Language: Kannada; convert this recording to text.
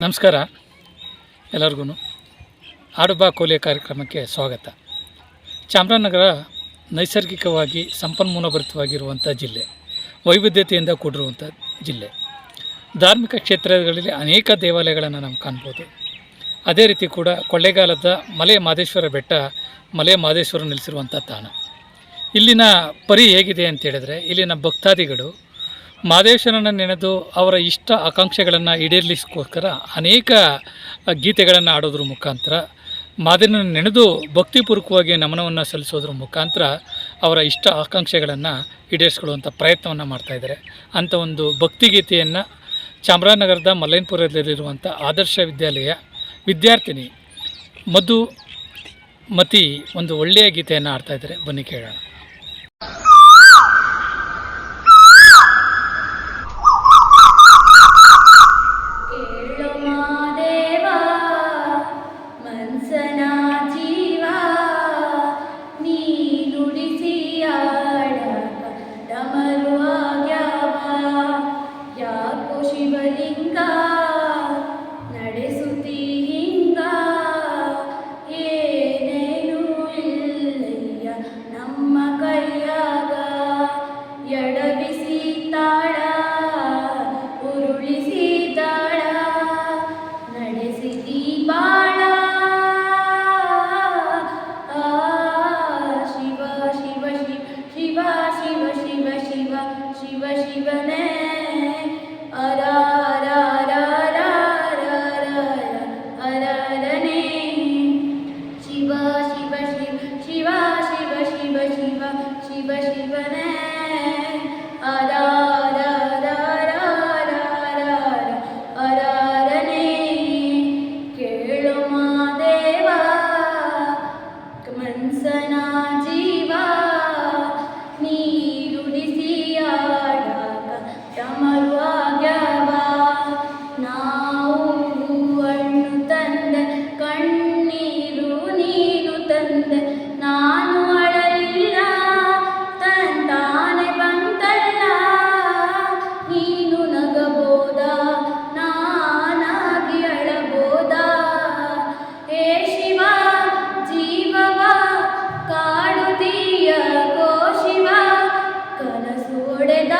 ನಮಸ್ಕಾರ ಎಲ್ಲರಿಗೂ. ಆಡುಬಾ ಕೋಲೆ ಕಾರ್ಯಕ್ರಮಕ್ಕೆ ಸ್ವಾಗತ. ಚಾಮರಾಜನಗರ ನೈಸರ್ಗಿಕವಾಗಿ ಸಂಪನ್ಮೂಲಭರಿತವಾಗಿರುವಂಥ ಜಿಲ್ಲೆ, ವೈವಿಧ್ಯತೆಯಿಂದ ಕೂಡಿರುವಂಥ ಜಿಲ್ಲೆ. ಧಾರ್ಮಿಕ ಕ್ಷೇತ್ರಗಳಲ್ಲಿ ಅನೇಕ ದೇವಾಲಯಗಳನ್ನು ನಾವು ಕಾಣ್ಬೋದು. ಅದೇ ರೀತಿ ಕೂಡ ಕೊಳ್ಳೇಗಾಲದ ಮಲೆ ಮಹದೇಶ್ವರ ಬೆಟ್ಟ, ಮಲೆ ಮಹದೇಶ್ವರ ನೆಲೆಸಿರುವಂಥ ತಾಣ. ಇಲ್ಲಿನ ಪರಿ ಹೇಗಿದೆ ಅಂತೇಳಿದರೆ, ಇಲ್ಲಿನ ಭಕ್ತಾದಿಗಳು ಮಹದೇಶ್ವರನ ನೆನೆದು ಅವರ ಇಷ್ಟ ಆಕಾಂಕ್ಷೆಗಳನ್ನು ಈಡೇರಿಸಲಿಕ್ಕೋಸ್ಕರ ಅನೇಕ ಗೀತೆಗಳನ್ನು ಆಡೋದ್ರ ಮುಖಾಂತರ, ಮಹದೇವನ ನೆನೆದು ಭಕ್ತಿಪೂರ್ವಕವಾಗಿ ನಮನವನ್ನು ಸಲ್ಲಿಸೋದ್ರ ಮುಖಾಂತರ ಅವರ ಇಷ್ಟ ಆಕಾಂಕ್ಷೆಗಳನ್ನು ಈಡೇರಿಸ್ಕೊಳ್ಳುವಂಥ ಪ್ರಯತ್ನವನ್ನು ಮಾಡ್ತಾಯಿದ್ದಾರೆ. ಅಂಥ ಒಂದು ಭಕ್ತಿಗೀತೆಯನ್ನು ಚಾಮರಾಜನಗರದ ಮಲ್ಲಯ್ಯನಪುರದಲ್ಲಿರುವಂಥ ಆದರ್ಶ ವಿದ್ಯಾಲಯ ವಿದ್ಯಾರ್ಥಿನಿ ಮಧುಮತಿ ಒಂದು ಒಳ್ಳೆಯ ಗೀತೆಯನ್ನು ಆಡ್ತಾಯಿದ್ದಾರೆ. ಬನ್ನಿ ಕೇಳೋಣ. ಶಿವನೇ ಅರರನೇ ಶಿವ ಶಿವ ಶಿವ ಶಿವ ಶಿವ ಶಿವ ಶಿವ ಶಿವ ಶಿವನೇ ಅರರನೇ. ಕೇಳು ಮಾದೇವ ಮನ್ಸನ ಜೀವ ನೀರುಡಿಸಿಯಾಡಾಗ ಡಮರುವಾಗ್ಯವ. ನಾವು ಹಣ್ಣು ತಂದೆ, ಕಣ್ಣೀರು ನೀನು ತಂದೆ, ನಾನು ಅಳಲಿಲ್ಲ ತಂತಾನೆ ಬಂತಲ್ಲ. ನೀನು ನಗಬೋದ, ನಾನಾಗಿ ಅಳಬೋದ. ಹೇ ಶಿವ ಜೀವವ ಕಾಡುತ್ತೀಯ ಗೋ ಶಿವ, ಕನಸು ಒಡೆದ